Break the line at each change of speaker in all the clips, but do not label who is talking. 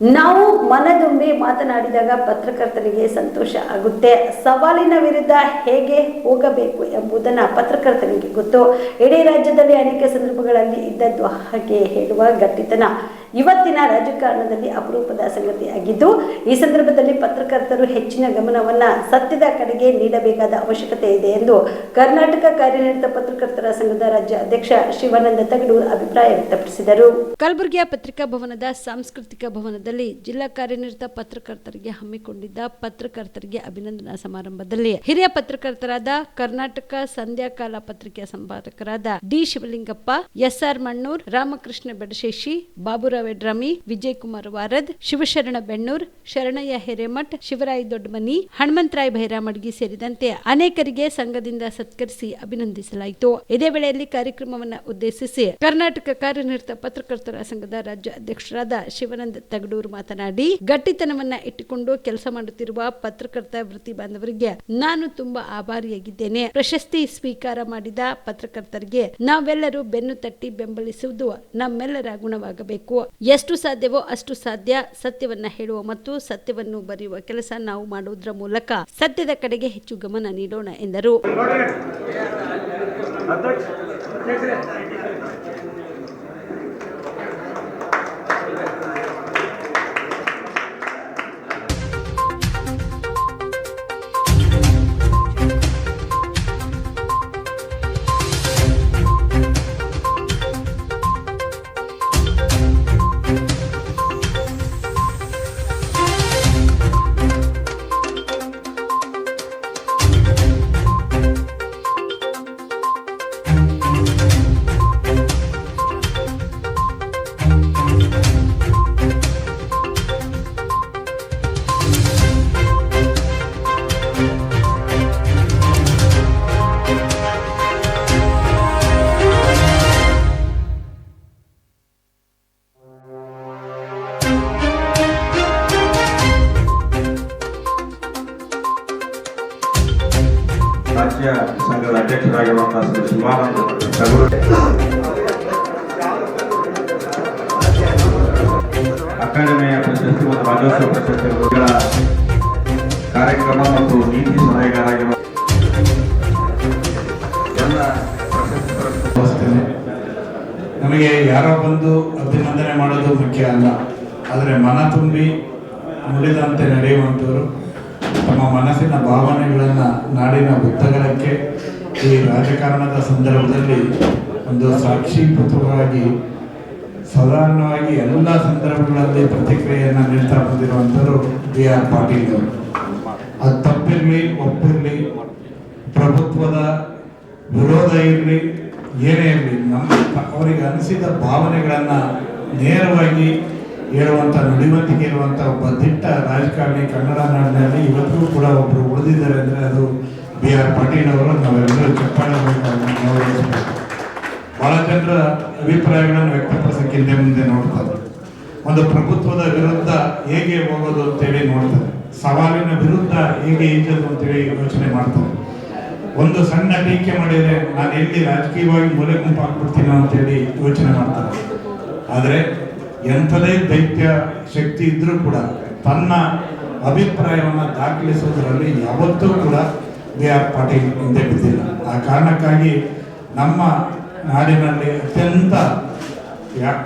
ನಾವು ಮನದುಂಬಿ ಮಾತನಾಡಿದಾಗ ಪತ್ರಕರ್ತರಿಗೆ ಸಂತೋಷ ಆಗುತ್ತೆ. ಸವಾಲಿನ ವಿರುದ್ಧ ಹೇಗೆ ಹೋಗಬೇಕು ಎಂಬುದನ್ನು ಪತ್ರಕರ್ತರಿಗೆ ಗೊತ್ತು. ಇಡೀ ರಾಜ್ಯದಲ್ಲಿ ಅನೇಕ ಸಂದರ್ಭಗಳಲ್ಲಿ ಇದ್ದದ್ದು ಹಾಗೆ ಹೇಳುವ ಗಟ್ಟಿತನ ಇವತ್ತಿನ ರಾಜಕಾರಣದಲ್ಲಿ ಅಪರೂಪದ ಸಂಗತಿಯಾಗಿದ್ದು, ಈ ಸಂದರ್ಭದಲ್ಲಿ ಪತ್ರಕರ್ತರು ಹೆಚ್ಚಿನ ಗಮನವನ್ನು ಸತ್ಯದ ಕಡೆಗೆ ನೀಡಬೇಕಾದ ಅವಶ್ಯಕತೆ ಇದೆ ಎಂದು ಕರ್ನಾಟಕ ಕಾರ್ಯನಿರತ ಪತ್ರಕರ್ತರ ಸಂಘದ ರಾಜ್ಯ ಅಧ್ಯಕ್ಷ ಶಿವಾನಂದ ತಗಡೂರ್ ಅಭಿಪ್ರಾಯ ವ್ಯಕ್ತಪಡಿಸಿದರು. ಕಲಬುರಗಿಯ ಪತ್ರಿಕಾ ಭವನದ ಸಾಂಸ್ಕೃತಿಕ ಭವನದಲ್ಲಿ ಜಿಲ್ಲಾ ಕಾರ್ಯನಿರತ ಪತ್ರಕರ್ತರಿಗೆ ಹಮ್ಮಿಕೊಂಡಿದ್ದ ಪತ್ರಕರ್ತರಿಗೆ ಅಭಿನಂದನಾ ಸಮಾರಂಭದಲ್ಲಿ ಹಿರಿಯ ಪತ್ರಕರ್ತರಾದ ಕರ್ನಾಟಕ ಸಂಧ್ಯಾಕಾಲ ಪತ್ರಿಕೆಯ ಸಂಪಾದಕರಾದ ಡಿ ಶಿವಲಿಂಗಪ್ಪ, ಎಸ್ಆರ್ ಮಣ್ಣೂರ್, ರಾಮಕೃಷ್ಣ ಬೆಡಶೇಶಿ, ಬಾಬುರಾವ್ ವೆಡ್ರಾಮಿ, ವಿಜಯ್ ಕುಮಾರ್ ವಾರದ್, ಶಿವಶರಣ ಬೆಣ್ಣೂರ್, ಶರಣಯ್ಯ ಹಿರೇಮಠ್, ಶಿವರಾಯ್ ದೊಡ್ಡಮನಿ, ಹನುಮಂತರಾಯ್ ಭೈರಾಮಡ್ಗಿ ಸೇರಿದಂತೆ ಅನೇಕರಿಗೆ ಸಂಘದಿಂದ ಸತ್ಕರಿಸಿ ಅಭಿನಂದಿಸಲಾಯಿತು. ಇದೇ ವೇಳೆಯಲ್ಲಿ ಕಾರ್ಯಕ್ರಮವನ್ನು ಉದ್ದೇಶಿಸಿ ಕರ್ನಾಟಕ ಕಾರ್ಯನಿರತ ಪತ್ರಕರ್ತರ ಸಂಘದ ರಾಜ್ಯ ಅಧ್ಯಕ್ಷರಾದ ಶಿವಾನಂದ ತಗಡೂರ್ ಮಾತನಾಡಿ, ಗಟ್ಟಿತನವನ್ನ ಇಟ್ಟುಕೊಂಡು ಕೆಲಸ ಮಾಡುತ್ತಿರುವ ಪತ್ರಕರ್ತ ವೃತ್ತಿ ಬಾಂಧವರಿಗೆ ನಾನು ತುಂಬಾ ಆಭಾರಿಯಾಗಿದ್ದೇನೆ. ಪ್ರಶಸ್ತಿ ಸ್ವೀಕಾರ ಮಾಡಿದ ಪತ್ರಕರ್ತರಿಗೆ ನಾವೆಲ್ಲರೂ ಬೆನ್ನು ತಟ್ಟಿ ಬೆಂಬಲಿಸುವುದು ನಮ್ಮೆಲ್ಲರ ಗುಣವಾಗಬೇಕು. ಎಷ್ಟು ಸಾಧ್ಯವೋ ಅಷ್ಟು ಸಾಧ್ಯ ಸತ್ಯವನ್ನ ಹೇಳುವ ಮತ್ತು ಸತ್ಯವನ್ನು ಬರೆಯುವ ಕೆಲಸ ನಾವು ಮಾಡುವುದರ ಮೂಲಕ ಸತ್ಯದ ಕಡೆಗೆ ಹೆಚ್ಚು ಗಮನ ನೀಡೋಣ ಎಂದರು.
ರಾಜ್ಯ ಸಂಘದ ಅಧ್ಯಕ್ಷರಾಗಿರುವಂತಹ ಶ್ರೀ ಶಿವಾನಂದ ತಗಡೂರ್, ಅಕಾಡೆಮಿಯ ಪ್ರಶಸ್ತಿ ಮತ್ತು ರಾಜ್ಯೋತ್ಸವ ಪ್ರಶಸ್ತಿಗಳ ಕಾರ್ಯಕ್ರಮ ಮತ್ತು ನೀತಿ ಸಲಹೆಗಾರಾಗಿರುವ ಎಲ್ಲ
ಪ್ರಶಸ್ತಿ. ನಮಗೆ ಯಾರೋ ಬಂದು ಅಭಿನಂದನೆ ಮಾಡೋದು ಮುಖ್ಯ ಅಲ್ಲ, ಆದರೆ ಮನ ತುಂಬಿ ನುಡಿದಂತೆ ನಡೆಯುವಂಥವರು ತಮ್ಮ ಮನಸ್ಸಿನ ಭಾವನೆಗಳನ್ನು ನಾಡಿನ ಉದ್ದಗಲಕ್ಕೆ ಈ ರಾಜಕಾರಣದ ಸಂದರ್ಭದಲ್ಲಿ ಒಂದು ಸಾಕ್ಷೀಭೂತವಾಗಿ ಸಾಧಾರಣವಾಗಿ ಎಲ್ಲ ಸಂದರ್ಭಗಳಲ್ಲಿ ಪ್ರತಿಕ್ರಿಯೆಯನ್ನು ನೀಡ್ತಾ ಬಂದಿರುವಂಥವರು ಬಿ ಆರ್ ಪಾಟೀಲ್ ಅವರು. ಅದು ತಪ್ಪಿರಲಿ ಒಪ್ಪಿರಲಿ, ಪ್ರಭುತ್ವದ ವಿರೋಧ ಇರಲಿ, ಏನೇ ಇರಲಿ, ಅವರಿಗೆ ಅನಿಸಿದ ಭಾವನೆಗಳನ್ನು ನೇರವಾಗಿ ಹೇಳುವಂಥ ನುಡಿವಂತಿಕೆ ಇರುವಂಥ ಒಬ್ಬ ದಿಟ್ಟ ರಾಜಕಾರಣಿ ಕನ್ನಡ ನಾಡಿನಲ್ಲಿ ಇವತ್ತಿಗೂ ಕೂಡ ಒಬ್ಬರು ಉಳಿದಿದ್ದಾರೆ ಅಂದರೆ ಅದು ಬಿ ಆರ್ ಪಾಟೀಲ್ ಅವರು. ನಾವೆಲ್ಲರೂ ಚಪ್ಪಾಳೆ ಗೌರವಿಸಬೇಕು. ಭಾಳ ಜನರ ಅಭಿಪ್ರಾಯಗಳನ್ನು ವ್ಯಕ್ತಪಡಿಸೋಕೆ ಹಿಂದೆ ಮುಂದೆ ನೋಡ್ತಾರೆ. ಒಂದು ಪ್ರಭುತ್ವದ ವಿರುದ್ಧ ಹೇಗೆ ಹೋಗೋದು ಅಂತೇಳಿ ನೋಡ್ತಾರೆ, ಸವಾಲಿನ ವಿರುದ್ಧ ಹೇಗೆ ಈಜೋದು ಅಂತೇಳಿ ಯೋಚನೆ ಮಾಡ್ತಾರೆ. ಒಂದು ಸಣ್ಣ ಟೀಕೆ ಮಾಡಿದರೆ ನಾನು ಎಲ್ಲಿ ರಾಜಕೀಯವಾಗಿ ಮೂಲೆ ಗುಂಪು ಹಾಕ್ಬಿಡ್ತೀನೋ ಅಂತೇಳಿ ಯೋಚನೆ ಮಾಡ್ತಾರೆ. ಆದರೆ ಎಂಥದೇ ದೈತ್ಯ ಶಕ್ತಿ ಇದ್ರೂ ಕೂಡ ತನ್ನ ಅಭಿಪ್ರಾಯವನ್ನು ದಾಖಲಿಸುವುದರಲ್ಲಿ ಯಾವತ್ತೂ ಕೂಡ ಬಿ ಆರ್ ಪಾಟೀಲ್ ಹಿಂದೆ ಬಿದ್ದಿಲ್ಲ. ಆ ಕಾರಣಕ್ಕಾಗಿ ನಮ್ಮ ನಾಡಿನಲ್ಲಿ ಅತ್ಯಂತ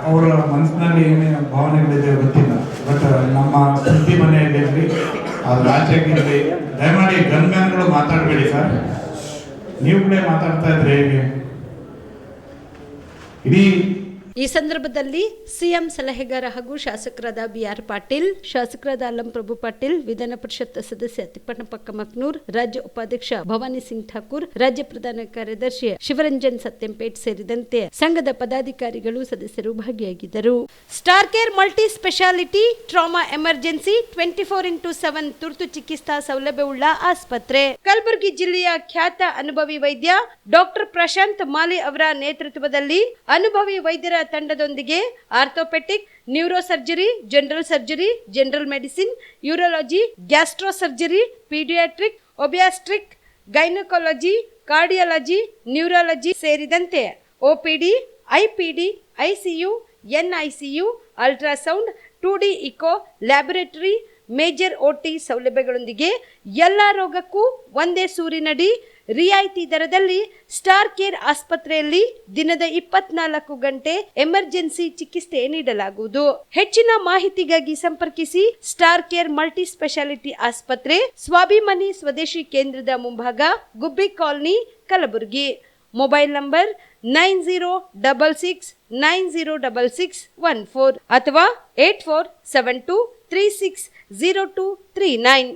ಅವರ ಮನಸ್ಸಿನಲ್ಲಿ ಏನೇ ಭಾವನೆಗಳಿದೆ ಗೊತ್ತಿಲ್ಲ, ಬಟ್ ನಮ್ಮ ಸುದ್ದಿ ಮನೆಯಲ್ಲಿರಲಿ ಅದು ಆಚೆಗಿರಲಿ, ದಯಮಾಡಿ ಗನ್ಮ್ಯಾನ್ಗಳು ಮಾತಾಡಬೇಡಿ ಸರ್, ನೀವುಗಳೇ ಮಾತಾಡ್ತಾ ಇದ್ರೆ ಹೇಗೆ? ಇಡೀ
ಈ ಸಂದರ್ಭದಲ್ಲಿ ಸಿಎಂ ಸಲಹೆಗಾರ ಹಾಗೂ ಶಾಸಕರಾದ ಬಿ ಆರ್ ಪಾಟೀಲ್, ಶಾಸಕರಾದ ಅಲ್ಲಂ ಪ್ರಭು ಪಾಟೀಲ್, ವಿಧಾನ ಪರಿಷತ್ ಸದಸ್ಯ ತಿಪ್ಪಣ್ಣಪ್ಪ ಕಮಕ್ನೂರ್, ರಾಜ್ಯ ಉಪಾಧ್ಯಕ್ಷ ಭವಾನಿ ಸಿಂಗ್ ಠಾಕೂರ್, ರಾಜ್ಯ ಪ್ರಧಾನ ಕಾರ್ಯದರ್ಶಿ ಶಿವರಂಜನ್ ಸತ್ಯಂಪೇಟ್ ಸೇರಿದಂತೆ ಸಂಘದ ಪದಾಧಿಕಾರಿಗಳು ಸದಸ್ಯರು ಭಾಗಿಯಾಗಿದ್ದರು. Star care multi speciality trauma emergency 24x7 ತುರ್ತು ಚಿಕಿತ್ಸಾ ಸೌಲಭ್ಯವುಳ್ಳ ಆಸ್ಪತ್ರೆ. ಕಲಬುರಗಿ ಜಿಲ್ಲೆಯ ಖ್ಯಾತ ಅನುಭವಿ ವೈದ್ಯ ಡಾಕ್ಟರ್ ಪ್ರಶಾಂತ್ ಮಾಲಿ ಅವರ ನೇತೃತ್ವದಲ್ಲಿ ಅನುಭವಿ ವೈದ್ಯರ ತಂಡದೊಂದಿಗೆ orthopaedic, neuro surgery, general surgery, general medicine, urology, gastro surgery, paediatric, obstetric, gynaecology, cardiology, neurology ಸೇರಿದಂತೆ OPD, IPD, ICU, NICU, ultrasound, 2D eco laboratory, major OT ಸೌಲಭ್ಯಗಳೊಂದಿಗೆ ಎಲ್ಲ ರೋಗಕ್ಕೂ ಒಂದೇ ಸೂರಿನಡಿ ರಿಯಾಯಿತಿ ದರದಲ್ಲಿ ಸ್ಟಾರ್ ಕೇರ್ ಆಸ್ಪತ್ರೆಯಲ್ಲಿ ದಿನದ 24 ಗಂಟೆ ಎಮರ್ಜೆನ್ಸಿ ಚಿಕಿತ್ಸೆ ನೀಡಲಾಗುವುದು. ಹೆಚ್ಚಿನ ಮಾಹಿತಿಗಾಗಿ ಸಂಪರ್ಕಿಸಿ ಸ್ಟಾರ್ ಕೇರ್ ಮಲ್ಟಿ ಸ್ಪೆಷಾಲಿಟಿ ಆಸ್ಪತ್ರೆ, ಸ್ವಾಭಿಮಾನಿ ಸ್ವದೇಶಿ ಕೇಂದ್ರದ ಮುಂಭಾಗ, ಗುಬ್ಬಿ ಕಾಲನಿ, ಕಲಬುರಗಿ. ಮೊಬೈಲ್ ನಂಬರ್ 9066906614 ಅಥವಾ 8472360239.